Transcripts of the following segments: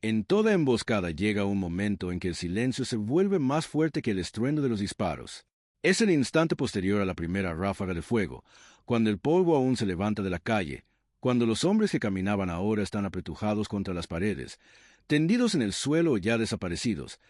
En toda emboscada llega un momento en que el silencio se vuelve más fuerte que el estruendo de los disparos. Es el instante posterior a la primera ráfaga de fuego, cuando el polvo aún se levanta de la calle, cuando los hombres que caminaban ahora están apretujados contra las paredes, tendidos en el suelo o ya desaparecidos.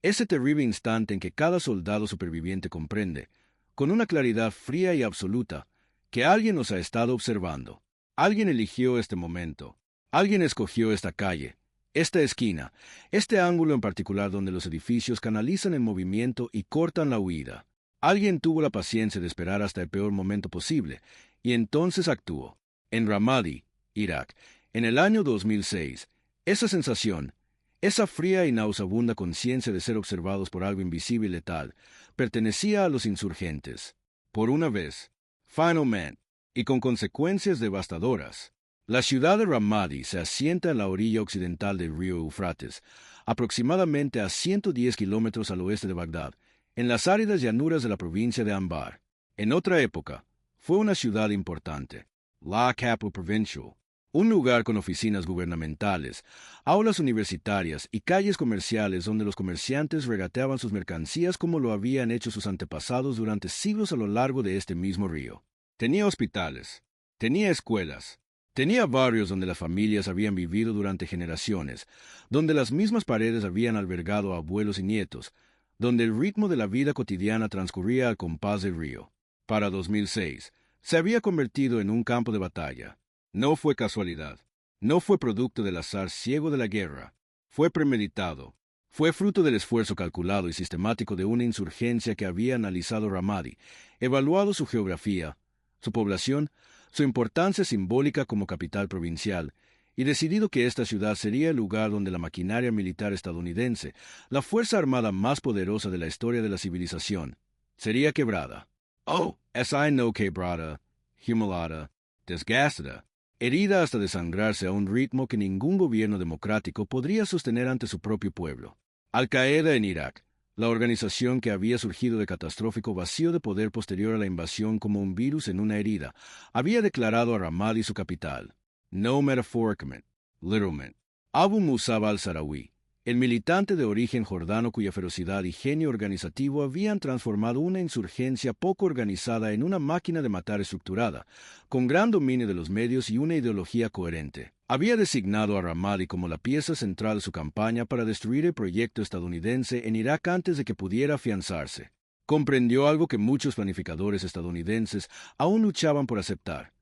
Ese terrible instante en que cada soldado superviviente comprende, con una claridad fría y absoluta, que alguien nos ha estado observando. Alguien eligió este momento. Alguien escogió esta calle, esta esquina, este ángulo en particular donde los edificios canalizan el movimiento y cortan la huida. Alguien tuvo la paciencia de esperar hasta el peor momento posible, y entonces actuó. En Ramadi, Irak, en el año 2006, esa sensación, esa fría y nauseabunda conciencia de ser observados por algo invisible y letal, pertenecía a los insurgentes. Por una vez, finalmente, y con consecuencias devastadoras, la ciudad de Ramadi se asienta en la orilla occidental del río Eufrates, aproximadamente a 110 kilómetros al oeste de Bagdad, en las áridas llanuras de la provincia de Anbar. En otra época, fue una ciudad importante, la capital provincial, un lugar con oficinas gubernamentales, aulas universitarias y calles comerciales donde los comerciantes regateaban sus mercancías como lo habían hecho sus antepasados durante siglos a lo largo de este mismo río. Tenía hospitales, tenía escuelas, tenía barrios donde las familias habían vivido durante generaciones, donde las mismas paredes habían albergado a abuelos y nietos, donde el ritmo de la vida cotidiana transcurría al compás del río. Para 2006, se había convertido en un campo de batalla. No fue casualidad, no fue producto del azar ciego de la guerra, fue premeditado, fue fruto del esfuerzo calculado y sistemático de una insurgencia que había analizado Ramadi, evaluado su geografía, su población, su importancia simbólica como capital provincial, y decidido que esta ciudad sería el lugar donde la maquinaria militar estadounidense, la fuerza armada más poderosa de la historia de la civilización, sería quebrada. Oh, esa no quebrada, humillada, desgastada, herida hasta desangrarse a un ritmo que ningún gobierno democrático podría sostener ante su propio pueblo. Al-Qaeda en Irak, la organización que había surgido de catastrófico vacío de poder posterior a la invasión como un virus en una herida, había declarado a Ramadi su capital. No metaphoricamente, literalmente. Abu Musab al-Sarawi, el militante de origen jordano cuya ferocidad y genio organizativo habían transformado una insurgencia poco organizada en una máquina de matar estructurada, con gran dominio de los medios y una ideología coherente. Había designado a Ramadi como la pieza central de su campaña para destruir el proyecto estadounidense en Irak antes de que pudiera afianzarse. Comprendió algo que muchos planificadores estadounidenses aún luchaban por aceptar,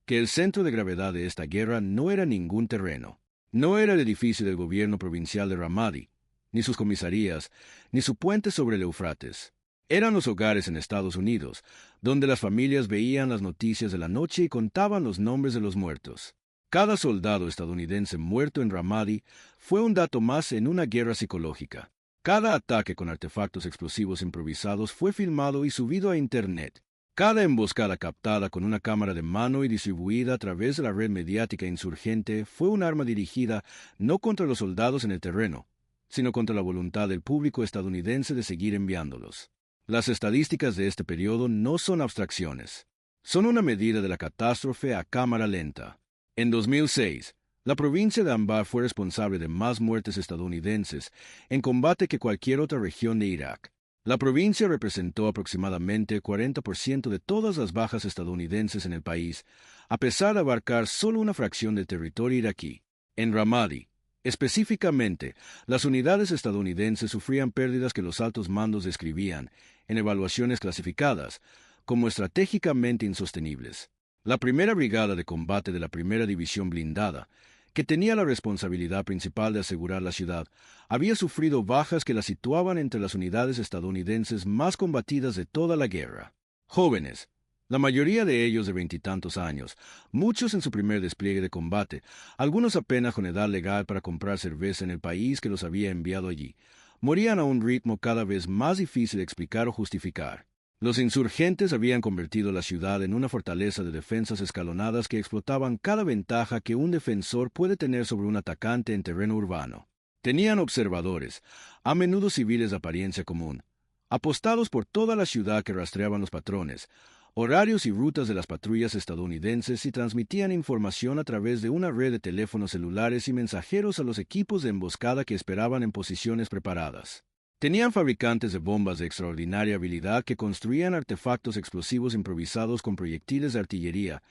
que el centro de gravedad de esta guerra no era ningún terreno. No era el edificio del gobierno provincial de Ramadi, ni sus comisarías, ni su puente sobre el Eufrates. Eran los hogares en Estados Unidos, donde las familias veían las noticias de la noche y contaban los nombres de los muertos. Cada soldado estadounidense muerto en Ramadi fue un dato más en una guerra psicológica. Cada ataque con artefactos explosivos improvisados fue filmado y subido a Internet. Cada emboscada captada con una cámara de mano y distribuida a través de la red mediática insurgente fue un arma dirigida no contra los soldados en el terreno, sino contra la voluntad del público estadounidense de seguir enviándolos. Las estadísticas de este periodo no son abstracciones. Son una medida de la catástrofe a cámara lenta. En 2006, la provincia de Anbar fue responsable de más muertes estadounidenses en combate que cualquier otra región de Irak. La provincia representó aproximadamente el 40% de todas las bajas estadounidenses en el país, a pesar de abarcar solo una fracción del territorio iraquí. En Ramadi, específicamente, las unidades estadounidenses sufrían pérdidas que los altos mandos describían, en evaluaciones clasificadas, como estratégicamente insostenibles. La primera brigada de combate de la primera división blindada, que tenía la responsabilidad principal de asegurar la ciudad, había sufrido bajas que la situaban entre las unidades estadounidenses más combatidas de toda la guerra. Jóvenes, la mayoría de ellos de 20 y tantos años, muchos en su primer despliegue de combate, algunos apenas con edad legal para comprar cerveza en el país que los había enviado allí, morían a un ritmo cada vez más difícil de explicar o justificar. Los insurgentes habían convertido la ciudad en una fortaleza de defensas escalonadas que explotaban cada ventaja que un defensor puede tener sobre un atacante en terreno urbano. Tenían observadores, a menudo civiles de apariencia común, apostados por toda la ciudad que rastreaban los patrones, horarios y rutas de las patrullas estadounidenses y transmitían información a través de una red de teléfonos celulares y mensajeros a los equipos de emboscada que esperaban en posiciones preparadas. Tenían fabricantes de bombas de extraordinaria habilidad que construían artefactos explosivos improvisados con proyectiles de artillería,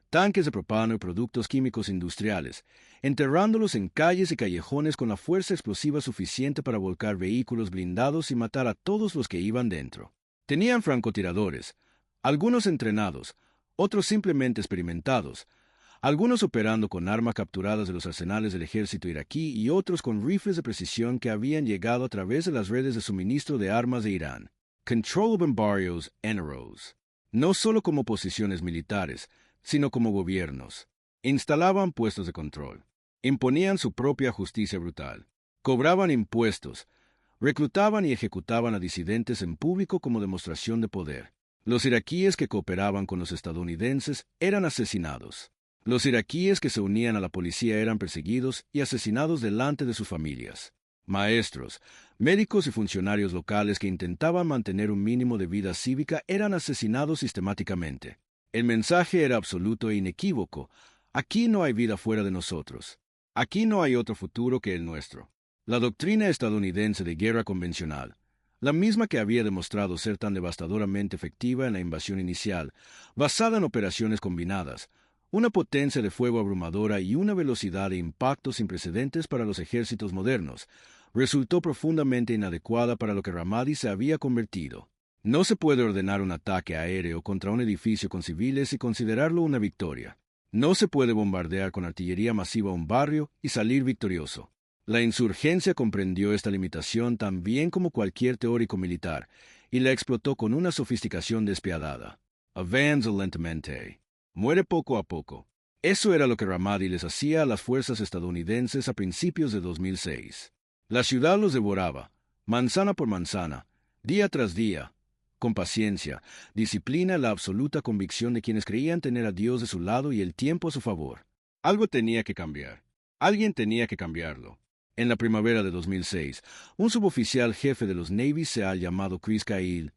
tanques de propano y productos químicos industriales, enterrándolos en calles y callejones con la fuerza explosiva suficiente para volcar vehículos blindados y matar a todos los que iban dentro. Tenían francotiradores, algunos entrenados, otros simplemente experimentados, algunos operando con armas capturadas de los arsenales del ejército iraquí y otros con rifles de precisión que habían llegado a través de las redes de suministro de armas de Irán. Controllable barrios, NROs, no solo como posiciones militares, sino como gobiernos. Instalaban puestos de control, imponían su propia justicia brutal, cobraban impuestos, reclutaban y ejecutaban a disidentes en público como demostración de poder. Los iraquíes que cooperaban con los estadounidenses eran asesinados. Los iraquíes que se unían a la policía eran perseguidos y asesinados delante de sus familias. Maestros, médicos y funcionarios locales que intentaban mantener un mínimo de vida cívica eran asesinados sistemáticamente. El mensaje era absoluto e inequívoco. Aquí no hay vida fuera de nosotros. Aquí no hay otro futuro que el nuestro. La doctrina estadounidense de guerra convencional, la misma que había demostrado ser tan devastadoramente efectiva en la invasión inicial, basada en operaciones combinadas, una potencia de fuego abrumadora y una velocidad de impacto sin precedentes para los ejércitos modernos, resultó profundamente inadecuada para lo que Ramadi se había convertido. No se puede ordenar un ataque aéreo contra un edificio con civiles y considerarlo una victoria. No se puede bombardear con artillería masiva un barrio y salir victorioso. La insurgencia comprendió esta limitación tan bien como cualquier teórico militar, y la explotó con una sofisticación despiadada. Avanza lentamente. Muere poco a poco. Eso era lo que Ramadi les hacía a las fuerzas estadounidenses a principios de 2006. La ciudad los devoraba, manzana por manzana, día tras día, con paciencia, disciplina y la absoluta convicción de quienes creían tener a Dios de su lado y el tiempo a su favor. Algo tenía que cambiar. Alguien tenía que cambiarlo. En la primavera de 2006, un suboficial jefe de los Navy SEAL llamado Chris Cahill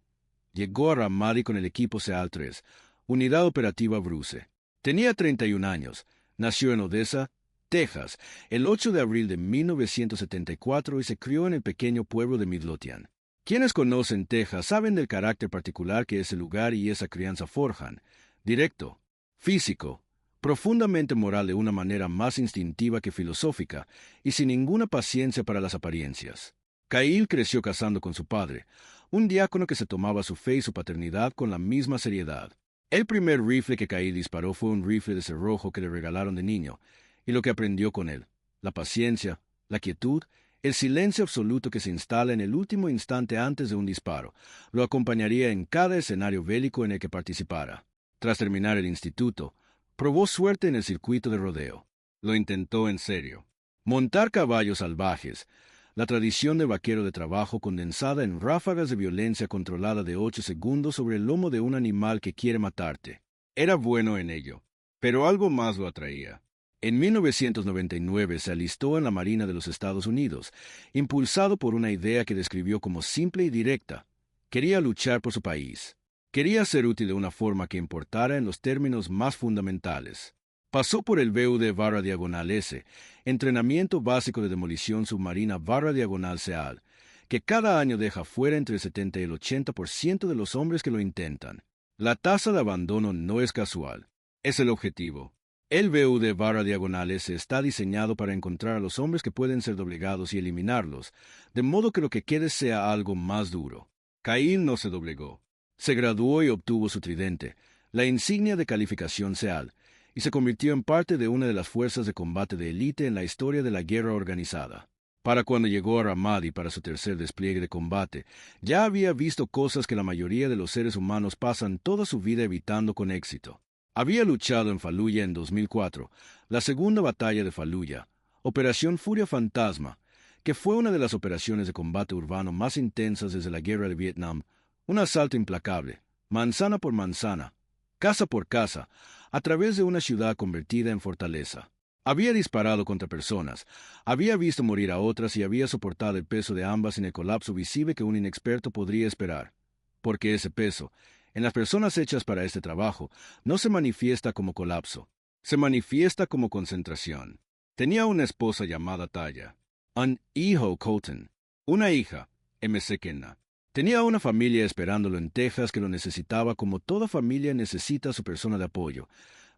llegó a Ramadi con el equipo SEAL 3, Unidad Operativa Bruce. Tenía 31 años, nació en Odessa, Texas, el 8 de abril de 1974 y se crió en el pequeño pueblo de Midlothian. Quienes conocen Texas saben del carácter particular que ese lugar y esa crianza forjan, directo, físico, profundamente moral de una manera más instintiva que filosófica y sin ninguna paciencia para las apariencias. Cahill creció casando con su padre, un diácono que se tomaba su fe y su paternidad con la misma seriedad. El primer rifle que Cahill disparó fue un rifle de cerrojo que le regalaron de niño, y lo que aprendió con él, la paciencia, la quietud, el silencio absoluto que se instala en el último instante antes de un disparo, lo acompañaría en cada escenario bélico en el que participara. Tras terminar el instituto, probó suerte en el circuito de rodeo. Lo intentó en serio. Montar caballos salvajes, la tradición de vaquero de trabajo condensada en ráfagas de violencia controlada de 8 segundos sobre el lomo de un animal que quiere matarte. Era bueno en ello, pero algo más lo atraía. En 1999 se alistó en la Marina de los Estados Unidos, impulsado por una idea que describió como simple y directa. Quería luchar por su país. Quería ser útil de una forma que importara en los términos más fundamentales. Pasó por el VUD/S, entrenamiento básico de demolición submarina/SEAL, que cada año deja fuera entre el 70 y el 80% de los hombres que lo intentan. La tasa de abandono no es casual, es el objetivo. El VUD/S está diseñado para encontrar a los hombres que pueden ser doblegados y eliminarlos, de modo que lo que quede sea algo más duro. Cahill no se doblegó. Se graduó y obtuvo su tridente, la insignia de calificación SEAL, y se convirtió en parte de una de las fuerzas de combate de élite en la historia de la guerra organizada. Para cuando llegó a Ramadi para su tercer despliegue de combate, ya había visto cosas que la mayoría de los seres humanos pasan toda su vida evitando con éxito. Había luchado en Fallujah en 2004, la segunda batalla de Fallujah, Operación Furia Fantasma, que fue una de las operaciones de combate urbano más intensas desde la guerra de Vietnam, un asalto implacable, manzana por manzana, casa por casa, a través de una ciudad convertida en fortaleza. Había disparado contra personas, había visto morir a otras y había soportado el peso de ambas en el colapso visible que un inexperto podría esperar, porque ese peso, En las personas hechas para este trabajo, no se manifiesta como colapso, se manifiesta como concentración. Tenía una esposa llamada Taya, un hijo Colton, una hija, M.C. Kenna. Tenía una familia esperándolo en Texas que lo necesitaba como toda familia necesita a su persona de apoyo,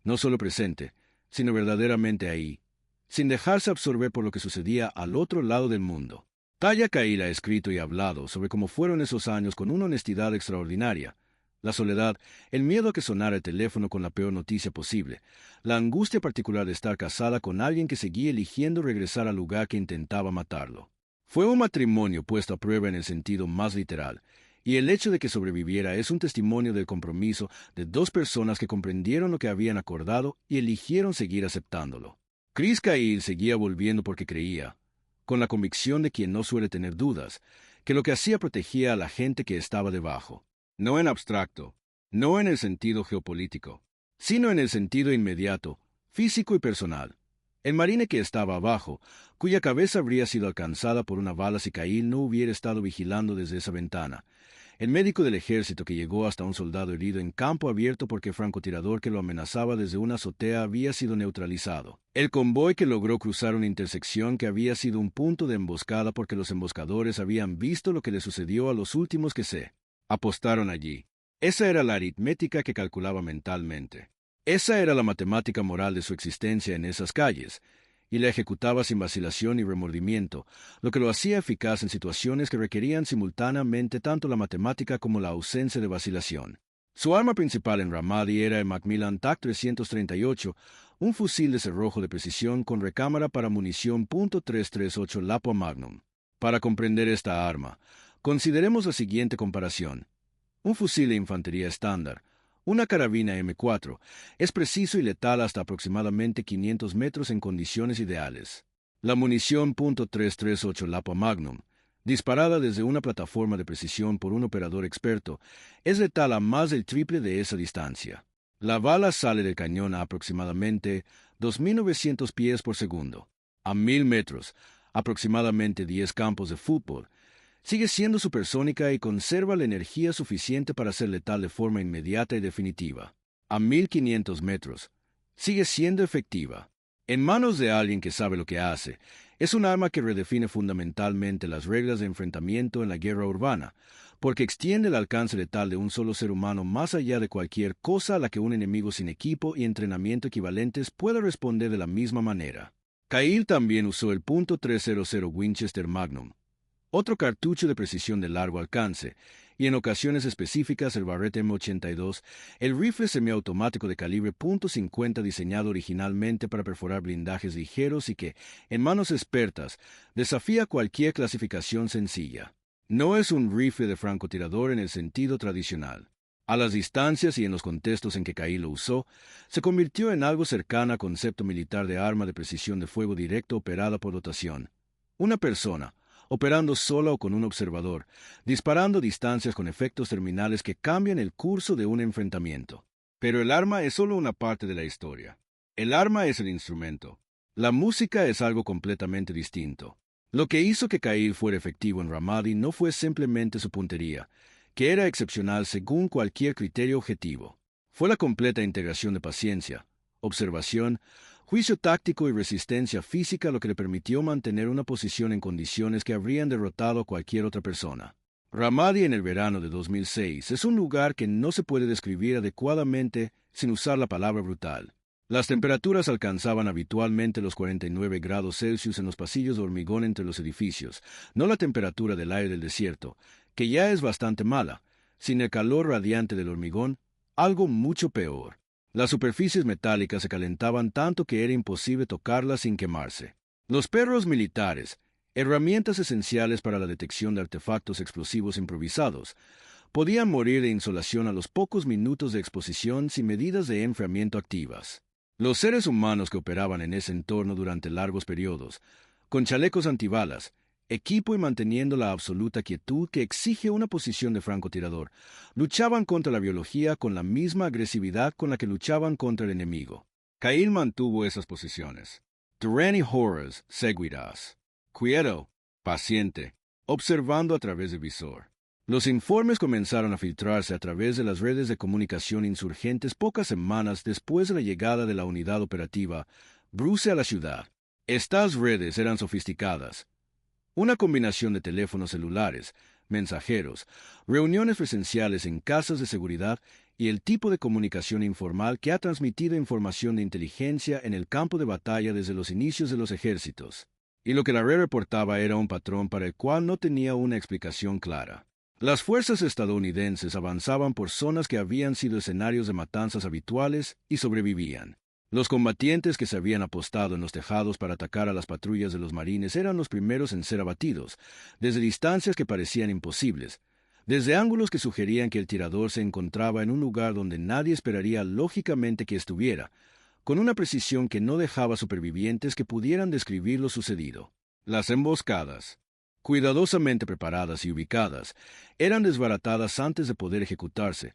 no solo presente, sino verdaderamente ahí, sin dejarse absorber por lo que sucedía al otro lado del mundo. Taya Cahill ha escrito y hablado sobre cómo fueron esos años con una honestidad extraordinaria. La soledad, el miedo a que sonara el teléfono con la peor noticia posible, la angustia particular de estar casada con alguien que seguía eligiendo regresar al lugar que intentaba matarlo. Fue un matrimonio puesto a prueba en el sentido más literal, y el hecho de que sobreviviera es un testimonio del compromiso de dos personas que comprendieron lo que habían acordado y eligieron seguir aceptándolo. Chris Cahill seguía volviendo porque creía, con la convicción de quien no suele tener dudas, que lo que hacía protegía a la gente que estaba debajo. No en abstracto, no en el sentido geopolítico, sino en el sentido inmediato, físico y personal. El marine que estaba abajo, cuya cabeza habría sido alcanzada por una bala si Cahill no hubiera estado vigilando desde esa ventana. El médico del ejército que llegó hasta un soldado herido en campo abierto porque el francotirador que lo amenazaba desde una azotea había sido neutralizado. El convoy que logró cruzar una intersección que había sido un punto de emboscada porque los emboscadores habían visto lo que le sucedió a los últimos que se apostaron allí. Esa era la aritmética que calculaba mentalmente. Esa era la matemática moral de su existencia en esas calles, y la ejecutaba sin vacilación y remordimiento, lo que lo hacía eficaz en situaciones que requerían simultáneamente tanto la matemática como la ausencia de vacilación. Su arma principal en Ramadi era el Macmillan TAC-338, un fusil de cerrojo de precisión con recámara para munición .338 Lapua Magnum. Para comprender esta arma, consideremos la siguiente comparación. Un fusil de infantería estándar, una carabina M4, es preciso y letal hasta aproximadamente 500 metros en condiciones ideales. La munición .338 Lapua Magnum, disparada desde una plataforma de precisión por un operador experto, es letal a más del triple de esa distancia. La bala sale del cañón a aproximadamente 2.900 pies por segundo. A 1.000 metros, aproximadamente 10 campos de fútbol, sigue siendo supersónica y conserva la energía suficiente para ser letal de forma inmediata y definitiva. A 1.500 metros, sigue siendo efectiva. En manos de alguien que sabe lo que hace, es un arma que redefine fundamentalmente las reglas de enfrentamiento en la guerra urbana, porque extiende el alcance letal de un solo ser humano más allá de cualquier cosa a la que un enemigo sin equipo y entrenamiento equivalentes pueda responder de la misma manera. Cahill también usó el .300 Winchester Magnum, otro cartucho de precisión de largo alcance, y en ocasiones específicas el Barrett M82, el rifle semiautomático de calibre .50 diseñado originalmente para perforar blindajes ligeros y que, en manos expertas, desafía cualquier clasificación sencilla. No es un rifle de francotirador en el sentido tradicional. A las distancias y en los contextos en que Cahill lo usó, se convirtió en algo cercano al concepto militar de arma de precisión de fuego directo operada por dotación. Una persona, operando sola o con un observador, disparando distancias con efectos terminales que cambian el curso de un enfrentamiento. Pero el arma es solo una parte de la historia. El arma es el instrumento. La música es algo completamente distinto. Lo que hizo que Cahill fuera efectivo en Ramadi no fue simplemente su puntería, que era excepcional según cualquier criterio objetivo. Fue la completa integración de paciencia, observación, juicio táctico y resistencia física lo que le permitió mantener una posición en condiciones que habrían derrotado a cualquier otra persona. Ramadi en el verano de 2006 es un lugar que no se puede describir adecuadamente sin usar la palabra brutal. Las temperaturas alcanzaban habitualmente los 49 grados Celsius en los pasillos de hormigón entre los edificios, no la temperatura del aire del desierto, que ya es bastante mala, sin el calor radiante del hormigón, algo mucho peor. Las superficies metálicas se calentaban tanto que era imposible tocarlas sin quemarse. Los perros militares, herramientas esenciales para la detección de artefactos explosivos improvisados, podían morir de insolación a los pocos minutos de exposición sin medidas de enfriamiento activas. Los seres humanos que operaban en ese entorno durante largos periodos, con chalecos antibalas, equipo y manteniendo la absoluta quietud que exige una posición de francotirador, luchaban contra la biología con la misma agresividad con la que luchaban contra el enemigo. Cahill mantuvo esas posiciones. Durante horas seguidas. Quieto, paciente, observando a través del visor. Los informes comenzaron a filtrarse a través de las redes de comunicación insurgentes pocas semanas después de la llegada de la unidad operativa Bruce a la ciudad. Estas redes eran sofisticadas. Una combinación de teléfonos celulares, mensajeros, reuniones presenciales en casas de seguridad y el tipo de comunicación informal que ha transmitido información de inteligencia en el campo de batalla desde los inicios de los ejércitos. Y lo que la red reportaba era un patrón para el cual no tenía una explicación clara. Las fuerzas estadounidenses avanzaban por zonas que habían sido escenarios de matanzas habituales y sobrevivían. Los combatientes que se habían apostado en los tejados para atacar a las patrullas de los marines eran los primeros en ser abatidos, desde distancias que parecían imposibles, desde ángulos que sugerían que el tirador se encontraba en un lugar donde nadie esperaría lógicamente que estuviera, con una precisión que no dejaba supervivientes que pudieran describir lo sucedido. Las emboscadas, cuidadosamente preparadas y ubicadas, eran desbaratadas antes de poder ejecutarse,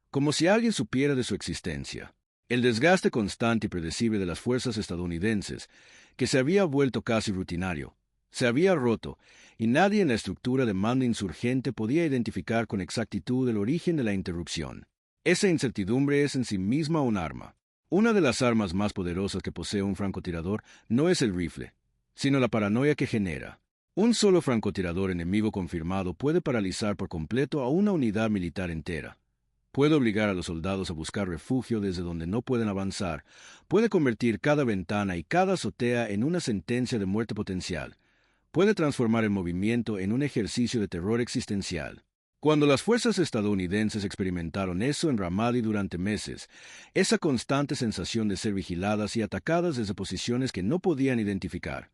como si alguien supiera de su existencia. El desgaste constante y predecible de las fuerzas estadounidenses, que se había vuelto casi rutinario, se había roto, y nadie en la estructura de mando insurgente podía identificar con exactitud el origen de la interrupción. Esa incertidumbre es en sí misma un arma. Una de las armas más poderosas que posee un francotirador no es el rifle, sino la paranoia que genera. Un solo francotirador enemigo confirmado puede paralizar por completo a una unidad militar entera. Puede obligar a los soldados a buscar refugio desde donde no pueden avanzar, puede convertir cada ventana y cada azotea en una sentencia de muerte potencial, puede transformar el movimiento en un ejercicio de terror existencial. Cuando las fuerzas estadounidenses experimentaron eso en Ramadi durante meses, esa constante sensación de ser vigiladas y atacadas desde posiciones que no podían identificar,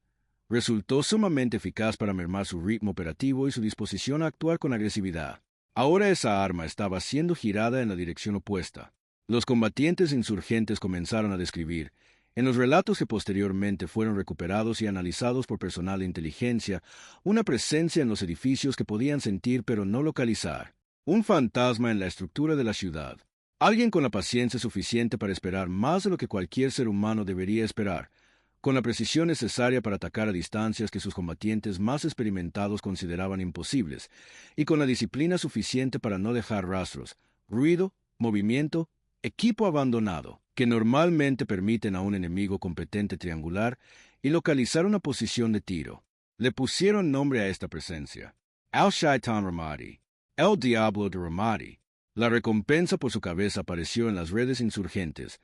resultó sumamente eficaz para mermar su ritmo operativo y su disposición a actuar con agresividad. Ahora esa arma estaba siendo girada en la dirección opuesta. Los combatientes insurgentes comenzaron a describir, en los relatos que posteriormente fueron recuperados y analizados por personal de inteligencia, una presencia en los edificios que podían sentir pero no localizar. Un fantasma en la estructura de la ciudad. Alguien con la paciencia suficiente para esperar más de lo que cualquier ser humano debería esperar, con la precisión necesaria para atacar a distancias que sus combatientes más experimentados consideraban imposibles, y con la disciplina suficiente para no dejar rastros, ruido, movimiento, equipo abandonado, que normalmente permiten a un enemigo competente triangular y localizar una posición de tiro. Le pusieron nombre a esta presencia: Al-Shaitan Ramadi, el Diablo de Ramadi. La recompensa por su cabeza apareció en las redes insurgentes.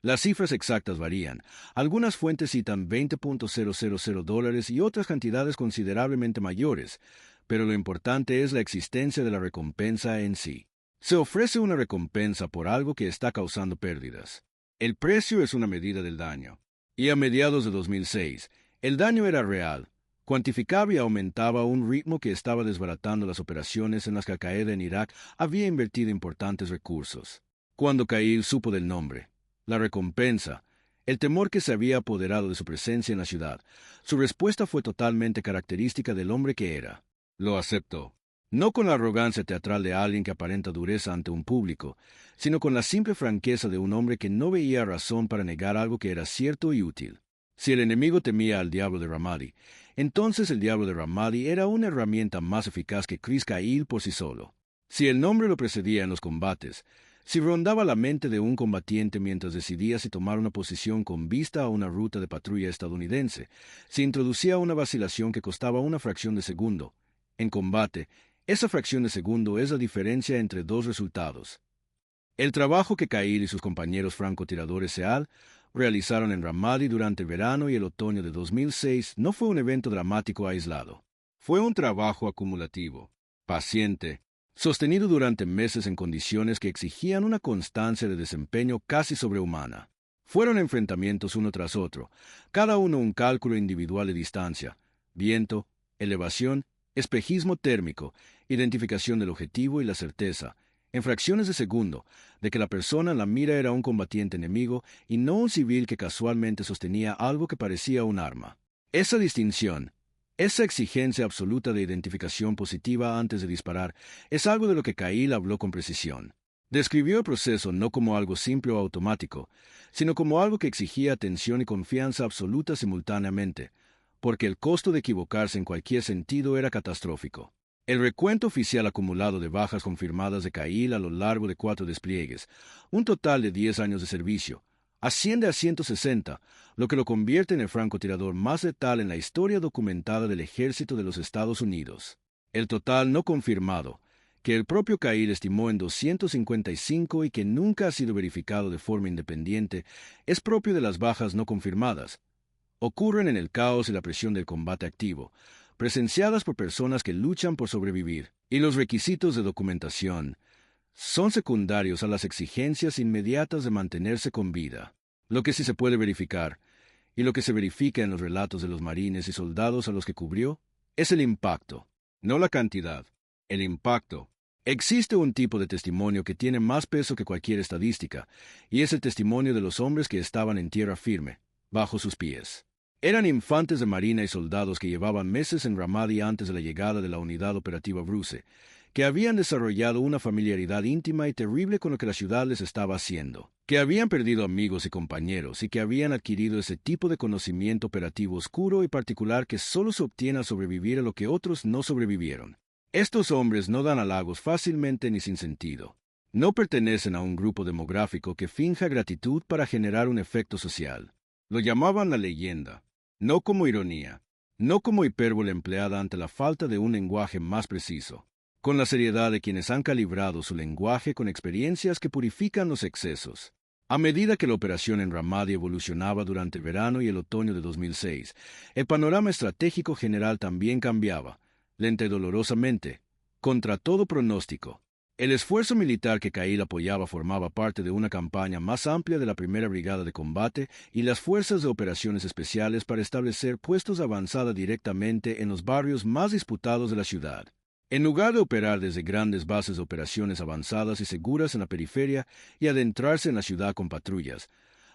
Las cifras exactas varían. Algunas fuentes citan $20,000 y otras cantidades considerablemente mayores, pero lo importante es la existencia de la recompensa en sí. Se ofrece una recompensa por algo que está causando pérdidas. El precio es una medida del daño. Y a mediados de 2006, el daño era real, cuantificable y aumentaba a un ritmo que estaba desbaratando las operaciones en las que Al-Qaeda en Irak había invertido importantes recursos. Cuando Khalil supo del nombre, la recompensa, el temor que se había apoderado de su presencia en la ciudad, su respuesta fue totalmente característica del hombre que era. Lo aceptó. No con la arrogancia teatral de alguien que aparenta dureza ante un público, sino con la simple franqueza de un hombre que no veía razón para negar algo que era cierto y útil. Si el enemigo temía al diablo de Ramadi, entonces el diablo de Ramadi era una herramienta más eficaz que Chris Khalil por sí solo. Si el nombre lo precedía en los combates, si rondaba la mente de un combatiente mientras decidía si tomar una posición con vista a una ruta de patrulla estadounidense, si introducía una vacilación que costaba una fracción de segundo, en combate, esa fracción de segundo es la diferencia entre dos resultados. El trabajo que Khalil y sus compañeros francotiradores SEAL realizaron en Ramadi durante el verano y el otoño de 2006 no fue un evento dramático aislado. Fue un trabajo acumulativo, paciente, sostenido durante meses en condiciones que exigían una constancia de desempeño casi sobrehumana. Fueron enfrentamientos uno tras otro, cada uno un cálculo individual de distancia, viento, elevación, espejismo térmico, identificación del objetivo y la certeza, en fracciones de segundo, de que la persona en la mira era un combatiente enemigo y no un civil que casualmente sostenía algo que parecía un arma. Esa distinción, esa exigencia absoluta de identificación positiva antes de disparar, es algo de lo que Khalil habló con precisión. Describió el proceso no como algo simple o automático, sino como algo que exigía atención y confianza absoluta simultáneamente, porque el costo de equivocarse en cualquier sentido era catastrófico. El recuento oficial acumulado de bajas confirmadas de Cahill a lo largo de 4 despliegues, un total de 10 años de servicio, asciende a 160, lo que lo convierte en el francotirador más letal en la historia documentada del ejército de los Estados Unidos. El total no confirmado, que el propio Cahill estimó en 255 y que nunca ha sido verificado de forma independiente, es propio de las bajas no confirmadas. Ocurren en el caos y la presión del combate activo, presenciadas por personas que luchan por sobrevivir, y los requisitos de documentación son secundarios a las exigencias inmediatas de mantenerse con vida. Lo que sí se puede verificar, y lo que se verifica en los relatos de los marines y soldados a los que cubrió, es el impacto, no la cantidad, el impacto. Existe un tipo de testimonio que tiene más peso que cualquier estadística, y es el testimonio de los hombres que estaban en tierra firme, bajo sus pies. Eran infantes de marina y soldados que llevaban meses en Ramadi antes de la llegada de la unidad operativa Bruce, que habían desarrollado una familiaridad íntima y terrible con lo que la ciudad les estaba haciendo, que habían perdido amigos y compañeros y que habían adquirido ese tipo de conocimiento operativo oscuro y particular que solo se obtiene al sobrevivir a lo que otros no sobrevivieron. Estos hombres no dan halagos fácilmente ni sin sentido. No pertenecen a un grupo demográfico que finja gratitud para generar un efecto social. Lo llamaban la leyenda. No como ironía, no como hipérbole empleada ante la falta de un lenguaje más preciso, con la seriedad de quienes han calibrado su lenguaje con experiencias que purifican los excesos. A medida que la operación en Ramadi evolucionaba durante el verano y el otoño de 2006, el panorama estratégico general también cambiaba, lenta y dolorosamente, contra todo pronóstico. El esfuerzo militar que Cahill apoyaba formaba parte de una campaña más amplia de la Primera Brigada de Combate y las Fuerzas de Operaciones Especiales para establecer puestos de avanzada directamente en los barrios más disputados de la ciudad. En lugar de operar desde grandes bases de operaciones avanzadas y seguras en la periferia y adentrarse en la ciudad con patrullas,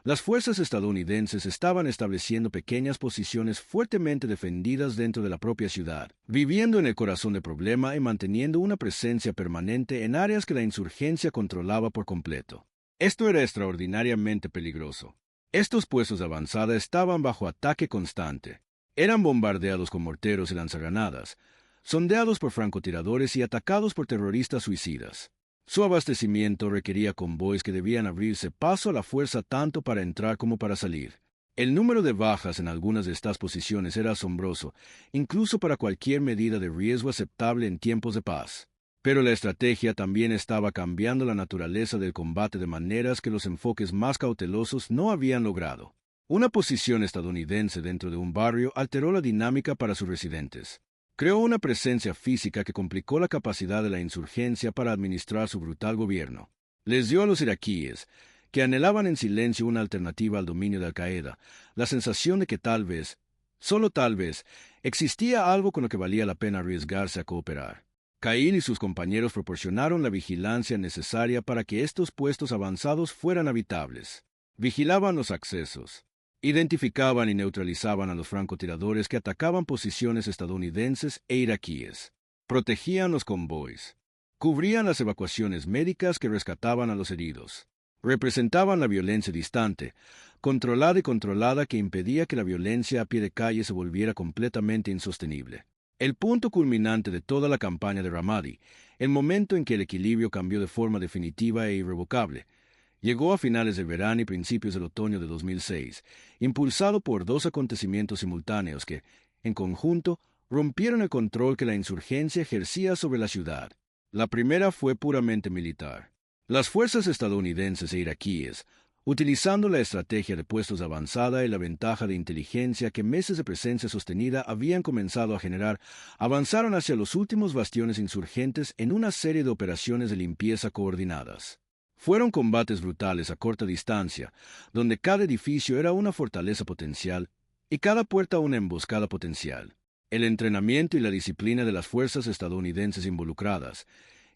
las fuerzas estadounidenses estaban estableciendo pequeñas posiciones fuertemente defendidas dentro de la propia ciudad, viviendo en el corazón del problema y manteniendo una presencia permanente en áreas que la insurgencia controlaba por completo. Esto era extraordinariamente peligroso. Estos puestos de avanzada estaban bajo ataque constante. Eran bombardeados con morteros y lanzagranadas, sondeados por francotiradores y atacados por terroristas suicidas. Su abastecimiento requería convoys que debían abrirse paso a la fuerza tanto para entrar como para salir. El número de bajas en algunas de estas posiciones era asombroso, incluso para cualquier medida de riesgo aceptable en tiempos de paz. Pero la estrategia también estaba cambiando la naturaleza del combate de maneras que los enfoques más cautelosos no habían logrado. Una posición estadounidense dentro de un barrio alteró la dinámica para sus residentes. Creó una presencia física que complicó la capacidad de la insurgencia para administrar su brutal gobierno. Les dio a los iraquíes, que anhelaban en silencio una alternativa al dominio de Al-Qaeda, la sensación de que tal vez, solo tal vez, existía algo con lo que valía la pena arriesgarse a cooperar. Cahill y sus compañeros proporcionaron la vigilancia necesaria para que estos puestos avanzados fueran habitables. Vigilaban los accesos. Identificaban y neutralizaban a los francotiradores que atacaban posiciones estadounidenses e iraquíes. Protegían los convoys. Cubrían las evacuaciones médicas que rescataban a los heridos. Representaban la violencia distante, controlada y controlada que impedía que la violencia a pie de calle se volviera completamente insostenible. El punto culminante de toda la campaña de Ramadi, el momento en que el equilibrio cambió de forma definitiva e irrevocable, llegó a finales del verano y principios del otoño de 2006, impulsado por dos acontecimientos simultáneos que, en conjunto, rompieron el control que la insurgencia ejercía sobre la ciudad. La primera fue puramente militar. Las fuerzas estadounidenses e iraquíes, utilizando la estrategia de puestos de avanzada y la ventaja de inteligencia que meses de presencia sostenida habían comenzado a generar, avanzaron hacia los últimos bastiones insurgentes en una serie de operaciones de limpieza coordinadas. Fueron combates brutales a corta distancia, donde cada edificio era una fortaleza potencial y cada puerta una emboscada potencial. El entrenamiento y la disciplina de las fuerzas estadounidenses involucradas,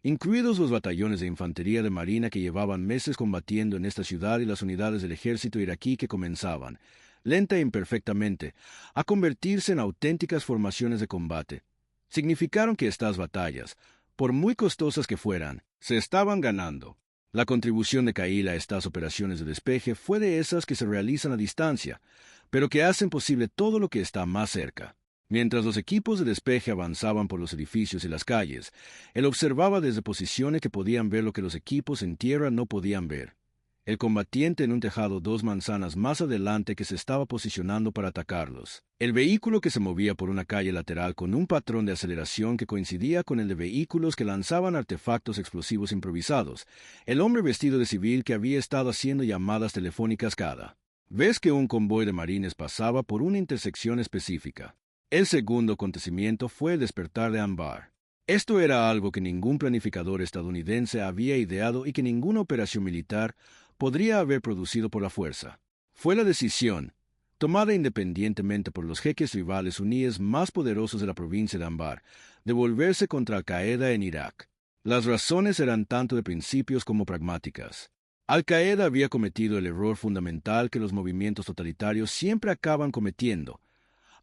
incluidos los batallones de infantería de marina que llevaban meses combatiendo en esta ciudad y las unidades del ejército iraquí que comenzaban, lenta e imperfectamente, a convertirse en auténticas formaciones de combate, significaron que estas batallas, por muy costosas que fueran, se estaban ganando. La contribución de Cahill a estas operaciones de despeje fue de esas que se realizan a distancia, pero que hacen posible todo lo que está más cerca. Mientras los equipos de despeje avanzaban por los edificios y las calles, él observaba desde posiciones que podían ver lo que los equipos en tierra no podían ver. El combatiente en un tejado 2 manzanas más adelante que se estaba posicionando para atacarlos. El vehículo que se movía por una calle lateral con un patrón de aceleración que coincidía con el de vehículos que lanzaban artefactos explosivos improvisados. El hombre vestido de civil que había estado haciendo llamadas telefónicas cada vez que un convoy de marines pasaba por una intersección específica. El segundo acontecimiento fue el despertar de Anbar. Esto era algo que ningún planificador estadounidense había ideado y que ninguna operación militar podría haber producido por la fuerza. Fue la decisión, tomada independientemente por los jeques rivales suníes más poderosos de la provincia de Anbar, de volverse contra Al-Qaeda en Irak. Las razones eran tanto de principios como pragmáticas. Al-Qaeda había cometido el error fundamental que los movimientos totalitarios siempre acaban cometiendo.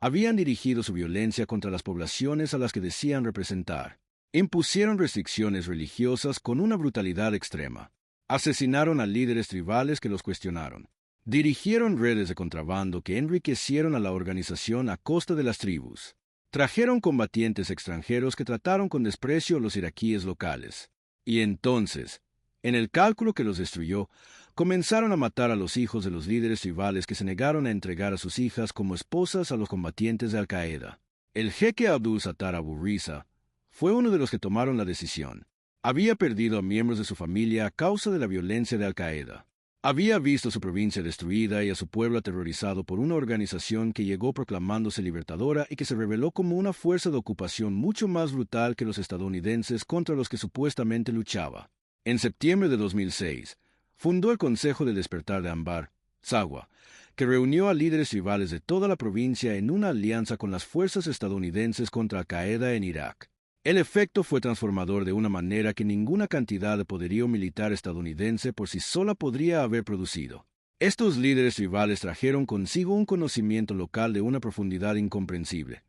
Habían dirigido su violencia contra las poblaciones a las que decían representar. Impusieron restricciones religiosas con una brutalidad extrema. Asesinaron a líderes tribales que los cuestionaron. Dirigieron redes de contrabando que enriquecieron a la organización a costa de las tribus. Trajeron combatientes extranjeros que trataron con desprecio a los iraquíes locales. Y entonces, en el cálculo que los destruyó, comenzaron a matar a los hijos de los líderes tribales que se negaron a entregar a sus hijas como esposas a los combatientes de Al-Qaeda. El jeque Abdul Sattar Abu Riza fue uno de los que tomaron la decisión. Había perdido a miembros de su familia a causa de la violencia de Al-Qaeda. Había visto su provincia destruida y a su pueblo aterrorizado por una organización que llegó proclamándose libertadora y que se reveló como una fuerza de ocupación mucho más brutal que los estadounidenses contra los que supuestamente luchaba. En septiembre de 2006, fundó el Consejo del Despertar de Anbar, SAWA, que reunió a líderes rivales de toda la provincia en una alianza con las fuerzas estadounidenses contra Al-Qaeda en Irak. El efecto fue transformador de una manera que ninguna cantidad de poderío militar estadounidense por sí sola podría haber producido. Estos líderes rivales trajeron consigo un conocimiento local de una profundidad incomprensible.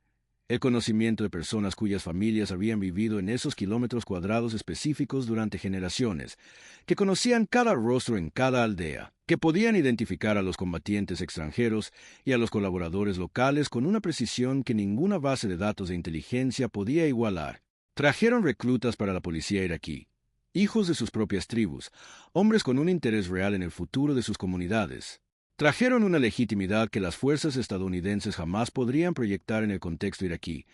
El conocimiento de personas cuyas familias habían vivido en esos kilómetros cuadrados específicos durante generaciones, que conocían cada rostro en cada aldea, que podían identificar a los combatientes extranjeros y a los colaboradores locales con una precisión que ninguna base de datos de inteligencia podía igualar. Trajeron reclutas para la policía iraquí, hijos de sus propias tribus, hombres con un interés real en el futuro de sus comunidades. Trajeron una legitimidad que las fuerzas estadounidenses jamás podrían proyectar en el contexto iraquí,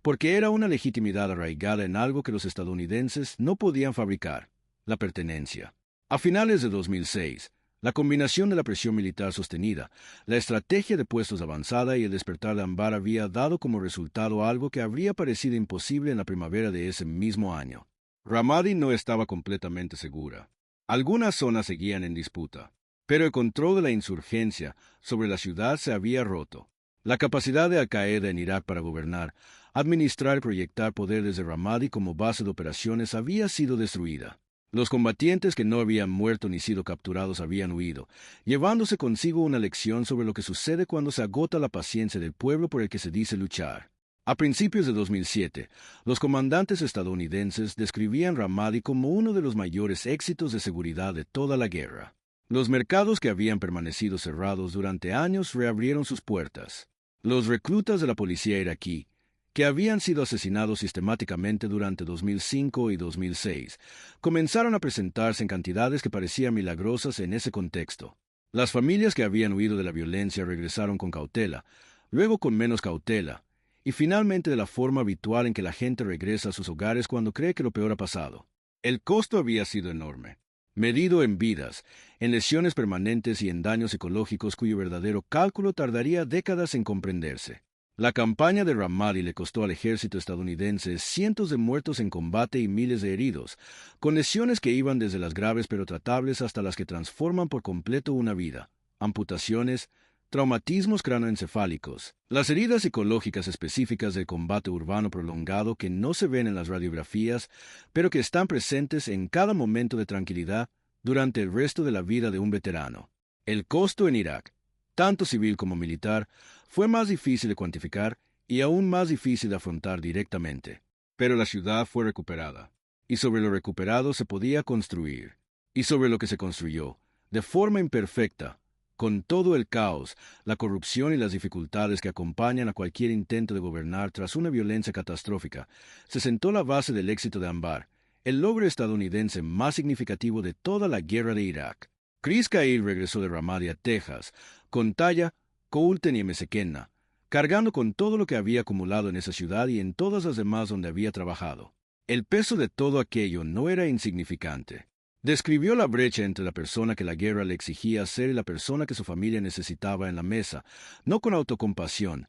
porque era una legitimidad arraigada en algo que los estadounidenses no podían fabricar, la pertenencia. A finales de 2006, la combinación de la presión militar sostenida, la estrategia de puestos avanzada y el despertar de Anbar había dado como resultado algo que habría parecido imposible en la primavera de ese mismo año. Ramadi no estaba completamente segura. Algunas zonas seguían en disputa, pero el control de la insurgencia sobre la ciudad se había roto. La capacidad de Al-Qaeda en Irak para gobernar, administrar y proyectar poder desde Ramadi como base de operaciones había sido destruida. Los combatientes que no habían muerto ni sido capturados habían huido, llevándose consigo una lección sobre lo que sucede cuando se agota la paciencia del pueblo por el que se dice luchar. A principios de 2007, los comandantes estadounidenses describían Ramadi como uno de los mayores éxitos de seguridad de toda la guerra. Los mercados que habían permanecido cerrados durante años reabrieron sus puertas. Los reclutas de la policía iraquí, que habían sido asesinados sistemáticamente durante 2005 y 2006, comenzaron a presentarse en cantidades que parecían milagrosas en ese contexto. Las familias que habían huido de la violencia regresaron con cautela, luego con menos cautela, y finalmente de la forma habitual en que la gente regresa a sus hogares cuando cree que lo peor ha pasado. El costo había sido enorme, medido en vidas, en lesiones permanentes y en daños psicológicos cuyo verdadero cálculo tardaría décadas en comprenderse. La campaña de Ramadi le costó al ejército estadounidense cientos de muertos en combate y miles de heridos, con lesiones que iban desde las graves pero tratables hasta las que transforman por completo una vida, amputaciones, traumatismos cranoencefálicos, las heridas psicológicas específicas del combate urbano prolongado que no se ven en las radiografías, pero que están presentes en cada momento de tranquilidad durante el resto de la vida de un veterano. El costo en Irak, tanto civil como militar, fue más difícil de cuantificar y aún más difícil de afrontar directamente. Pero la ciudad fue recuperada, y sobre lo recuperado se podía construir, y sobre lo que se construyó, de forma imperfecta, Con todo el caos, la corrupción y las dificultades que acompañan a cualquier intento de gobernar tras una violencia catastrófica, se sentó la base del éxito de Anbar, el logro estadounidense más significativo de toda la guerra de Irak. Chris Cahill regresó de Ramadi a Texas, con Taya, Coulton y Mesequena, cargando con todo lo que había acumulado en esa ciudad y en todas las demás donde había trabajado. El peso de todo aquello no era insignificante. Describió la brecha entre la persona que la guerra le exigía ser y la persona que su familia necesitaba en la mesa, no con autocompasión,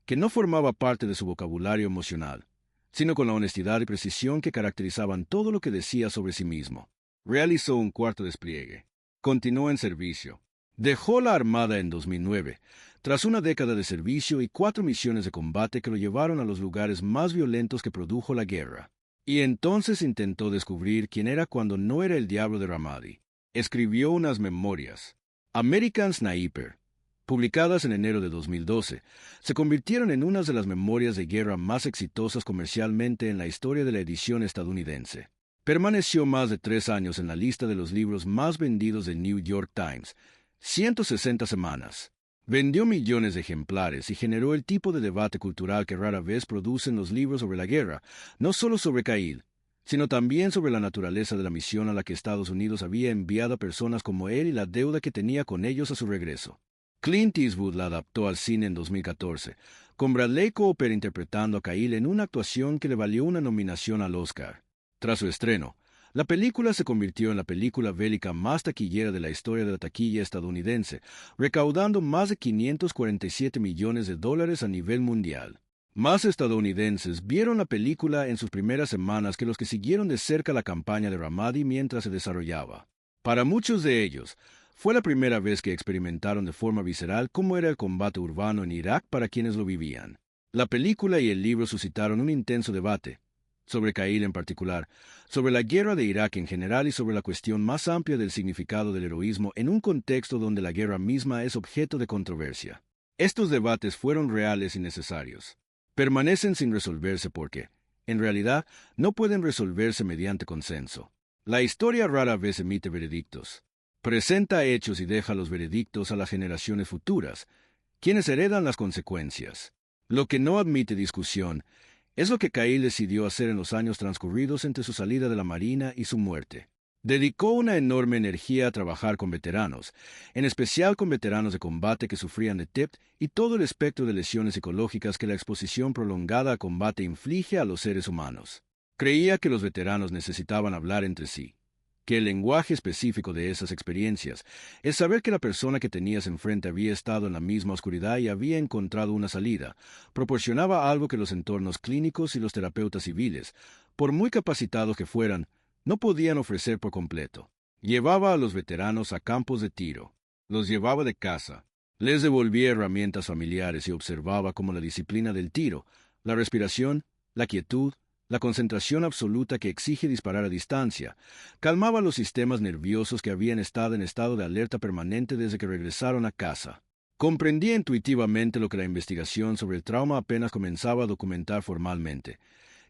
que no formaba parte de su vocabulario emocional, sino con la honestidad y precisión que caracterizaban todo lo que decía sobre sí mismo. Realizó un cuarto despliegue. Continuó en servicio. Dejó la Armada en 2009, tras una década de servicio y 4 misiones de combate que lo llevaron a los lugares más violentos que produjo la guerra. Y entonces intentó descubrir quién era cuando no era el diablo de Ramadi. Escribió unas memorias, American Sniper, publicadas en enero de 2012, se convirtieron en unas de las memorias de guerra más exitosas comercialmente en la historia de la edición estadounidense. Permaneció más de 3 años en la lista de los libros más vendidos del New York Times, 160 semanas. Vendió millones de ejemplares y generó el tipo de debate cultural que rara vez producen los libros sobre la guerra, no solo sobre Cahill, sino también sobre la naturaleza de la misión a la que Estados Unidos había enviado a personas como él y la deuda que tenía con ellos a su regreso. Clint Eastwood la adaptó al cine en 2014, con Bradley Cooper interpretando a Cahill en una actuación que le valió una nominación al Oscar. Tras su estreno, la película se convirtió en la película bélica más taquillera de la historia de la taquilla estadounidense, recaudando más de $547 millones a nivel mundial. Más estadounidenses vieron la película en sus primeras semanas que los que siguieron de cerca la campaña de Ramadi mientras se desarrollaba. Para muchos de ellos, fue la primera vez que experimentaron de forma visceral cómo era el combate urbano en Irak para quienes lo vivían. La película y el libro suscitaron un intenso debate, sobre Cahill en particular, sobre la guerra de Irak en general y sobre la cuestión más amplia del significado del heroísmo en un contexto donde la guerra misma es objeto de controversia. Estos debates fueron reales y necesarios. Permanecen sin resolverse porque, en realidad, no pueden resolverse mediante consenso. La historia rara vez emite veredictos. Presenta hechos y deja los veredictos a las generaciones futuras, quienes heredan las consecuencias. Lo que no admite discusión es lo que Cahill decidió hacer en los años transcurridos entre su salida de la Marina y su muerte. Dedicó una enorme energía a trabajar con veteranos, en especial con veteranos de combate que sufrían de TEPT y todo el espectro de lesiones psicológicas que la exposición prolongada a combate inflige a los seres humanos. Creía que los veteranos necesitaban hablar entre sí, que el lenguaje específico de esas experiencias es saber que la persona que tenías enfrente había estado en la misma oscuridad y había encontrado una salida, proporcionaba algo que los entornos clínicos y los terapeutas civiles, por muy capacitados que fueran, no podían ofrecer por completo. Llevaba a los veteranos a campos de tiro, los llevaba de casa, les devolvía herramientas familiares y observaba cómo la disciplina del tiro, la respiración, la quietud, la concentración absoluta que exige disparar a distancia, calmaba los sistemas nerviosos que habían estado en estado de alerta permanente desde que regresaron a casa. Comprendía intuitivamente lo que la investigación sobre el trauma apenas comenzaba a documentar formalmente,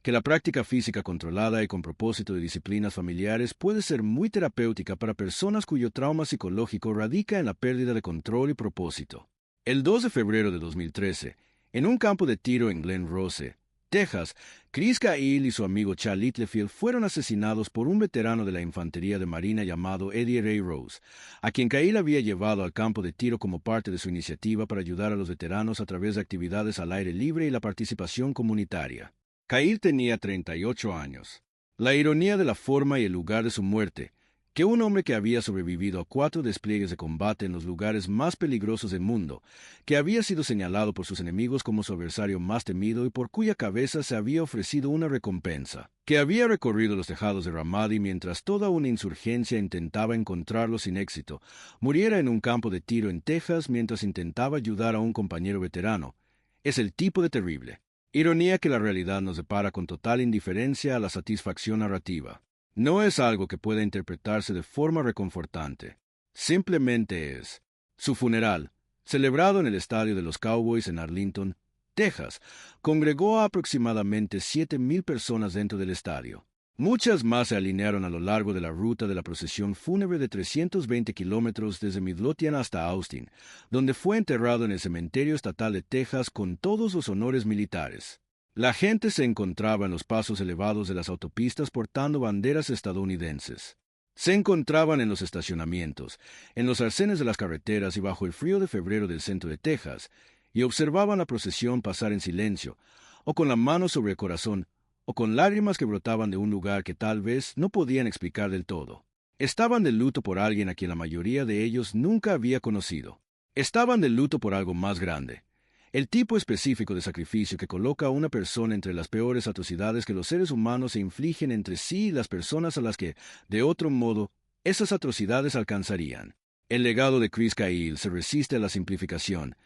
que la práctica física controlada y con propósito de disciplinas familiares puede ser muy terapéutica para personas cuyo trauma psicológico radica en la pérdida de control y propósito. El 2 de febrero de 2013, en un campo de tiro en Glen Rose, Texas, Chris Cahill y su amigo Chad Littlefield fueron asesinados por un veterano de la infantería de marina llamado Eddie Ray Rose, a quien Cahill había llevado al campo de tiro como parte de su iniciativa para ayudar a los veteranos a través de actividades al aire libre y la participación comunitaria. Cahill tenía 38 años. La ironía de la forma y el lugar de su muerte, que un hombre que había sobrevivido a 4 despliegues de combate en los lugares más peligrosos del mundo, que había sido señalado por sus enemigos como su adversario más temido y por cuya cabeza se había ofrecido una recompensa, que había recorrido los tejados de Ramadi mientras toda una insurgencia intentaba encontrarlo sin éxito, muriera en un campo de tiro en Texas mientras intentaba ayudar a un compañero veterano, es el tipo de terrible. Ironía que la realidad nos depara con total indiferencia a la satisfacción narrativa. No es algo que pueda interpretarse de forma reconfortante. Simplemente es. Su funeral, celebrado en el estadio de los Cowboys en Arlington, Texas, congregó a aproximadamente 7,000 personas dentro del estadio. Muchas más se alinearon a lo largo de la ruta de la procesión fúnebre de 320 kilómetros desde Midlothian hasta Austin, donde fue enterrado en el cementerio estatal de Texas con todos los honores militares. La gente se encontraba en los pasos elevados de las autopistas portando banderas estadounidenses. Se encontraban en los estacionamientos, en los arcenes de las carreteras y bajo el frío de febrero del centro de Texas, y observaban la procesión pasar en silencio, o con la mano sobre el corazón, o con lágrimas que brotaban de un lugar que tal vez no podían explicar del todo. Estaban de luto por alguien a quien la mayoría de ellos nunca había conocido. Estaban de luto por algo más grande. El tipo específico de sacrificio que coloca a una persona entre las peores atrocidades que los seres humanos se infligen entre sí y las personas a las que, de otro modo, esas atrocidades alcanzarían. El legado de Chris Cahill se resiste a la simplificación,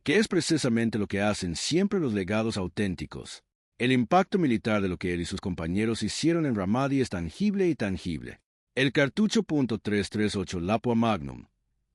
que es precisamente lo que hacen siempre los legados auténticos. El impacto militar de lo que él y sus compañeros hicieron en Ramadi es tangible y tangible. El cartucho .338 Lapua Magnum,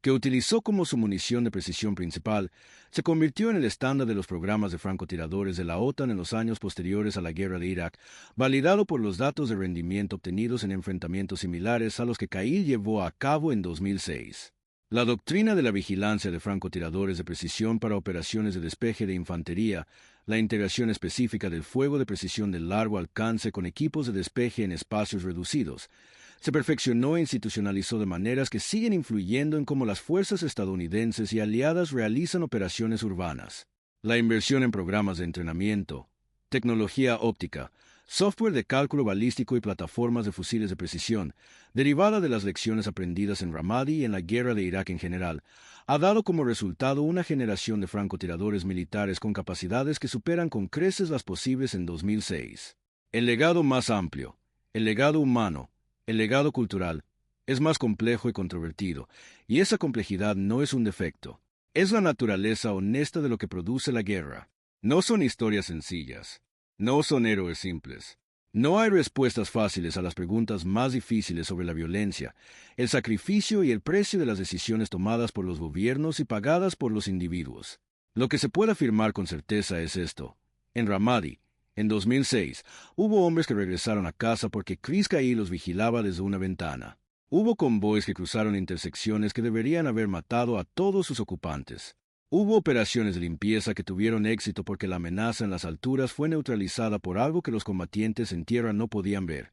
que utilizó como su munición de precisión principal, se convirtió en el estándar de los programas de francotiradores de la OTAN en los años posteriores a la guerra de Irak, validado por los datos de rendimiento obtenidos en enfrentamientos similares a los que Cahill llevó a cabo en 2006. La doctrina de la vigilancia de francotiradores de precisión para operaciones de despeje de infantería, la integración específica del fuego de precisión de largo alcance con equipos de despeje en espacios reducidos, se perfeccionó e institucionalizó de maneras que siguen influyendo en cómo las fuerzas estadounidenses y aliadas realizan operaciones urbanas. La inversión en programas de entrenamiento, tecnología óptica, software de cálculo balístico y plataformas de fusiles de precisión, derivada de las lecciones aprendidas en Ramadi y en la guerra de Irak en general, ha dado como resultado una generación de francotiradores militares con capacidades que superan con creces las posibles en 2006. El legado más amplio, el legado humano, el legado cultural, es más complejo y controvertido, y esa complejidad no es un defecto. Es la naturaleza honesta de lo que produce la guerra. No son historias sencillas. No son héroes simples. No hay respuestas fáciles a las preguntas más difíciles sobre la violencia, el sacrificio y el precio de las decisiones tomadas por los gobiernos y pagadas por los individuos. Lo que se puede afirmar con certeza es esto. En Ramadi, en 2006, hubo hombres que regresaron a casa porque Chris Cahill los vigilaba desde una ventana. Hubo convoys que cruzaron intersecciones que deberían haber matado a todos sus ocupantes. Hubo operaciones de limpieza que tuvieron éxito porque la amenaza en las alturas fue neutralizada por algo que los combatientes en tierra no podían ver,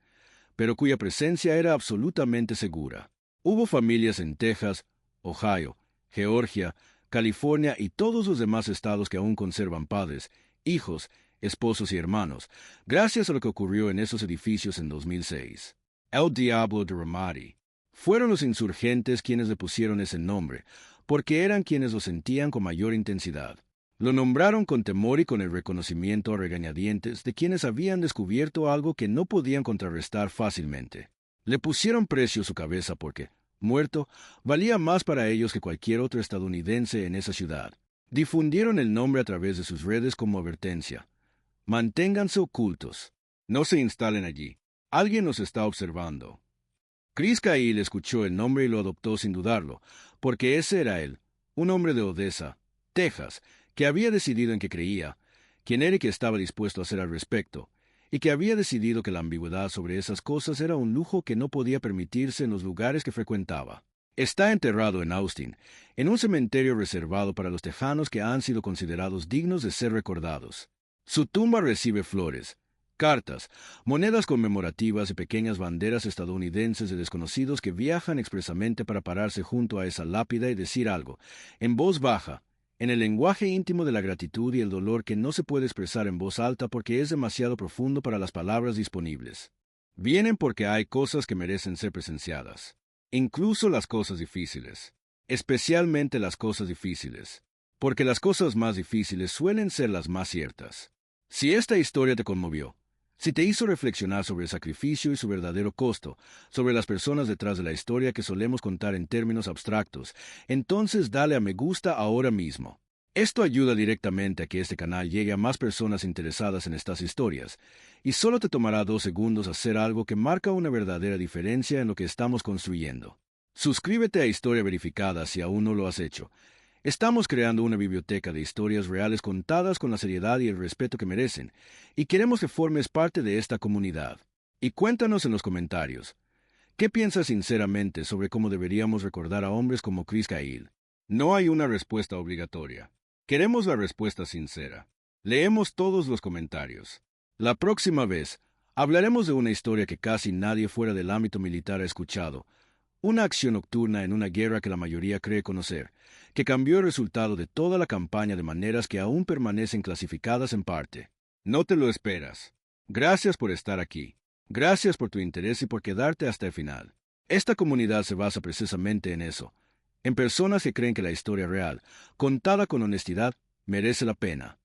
pero cuya presencia era absolutamente segura. Hubo familias en Texas, Ohio, Georgia, California y todos los demás estados que aún conservan padres, hijos, esposos y hermanos, gracias a lo que ocurrió en esos edificios en 2006. El Diablo de Ramadi. Fueron los insurgentes quienes le pusieron ese nombre, porque eran quienes lo sentían con mayor intensidad. Lo nombraron con temor y con el reconocimiento a regañadientes de quienes habían descubierto algo que no podían contrarrestar fácilmente. Le pusieron precio a su cabeza porque, muerto, valía más para ellos que cualquier otro estadounidense en esa ciudad. Difundieron el nombre a través de sus redes como advertencia. Manténganse ocultos. No se instalen allí. Alguien nos está observando. Chris Cahill escuchó el nombre y lo adoptó sin dudarlo, porque ese era él, un hombre de Odessa, Texas, que había decidido en qué creía, quién era y qué estaba dispuesto a hacer al respecto, y que había decidido que la ambigüedad sobre esas cosas era un lujo que no podía permitirse en los lugares que frecuentaba. Está enterrado en Austin, en un cementerio reservado para los tejanos que han sido considerados dignos de ser recordados. Su tumba recibe flores, cartas, monedas conmemorativas y pequeñas banderas estadounidenses de desconocidos que viajan expresamente para pararse junto a esa lápida y decir algo, en voz baja, en el lenguaje íntimo de la gratitud y el dolor que no se puede expresar en voz alta porque es demasiado profundo para las palabras disponibles. Vienen porque hay cosas que merecen ser presenciadas, incluso las cosas difíciles, especialmente las cosas difíciles, porque las cosas más difíciles suelen ser las más ciertas. Si esta historia te conmovió, si te hizo reflexionar sobre el sacrificio y su verdadero costo, sobre las personas detrás de la historia que solemos contar en términos abstractos, entonces dale a me gusta ahora mismo. Esto ayuda directamente a que este canal llegue a más personas interesadas en estas historias, y solo te tomará 2 segundos hacer algo que marca una verdadera diferencia en lo que estamos construyendo. Suscríbete a Historia Verificada si aún no lo has hecho. Estamos creando una biblioteca de historias reales contadas con la seriedad y el respeto que merecen, y queremos que formes parte de esta comunidad. Y cuéntanos en los comentarios, ¿qué piensas sinceramente sobre cómo deberíamos recordar a hombres como Chris Gayle? No hay una respuesta obligatoria. Queremos la respuesta sincera. Leemos todos los comentarios. La próxima vez, hablaremos de una historia que casi nadie fuera del ámbito militar ha escuchado, una acción nocturna en una guerra que la mayoría cree conocer, que cambió el resultado de toda la campaña de maneras que aún permanecen clasificadas en parte. No te lo esperas. Gracias por estar aquí. Gracias por tu interés y por quedarte hasta el final. Esta comunidad se basa precisamente en eso, en personas que creen que la historia real, contada con honestidad, merece la pena.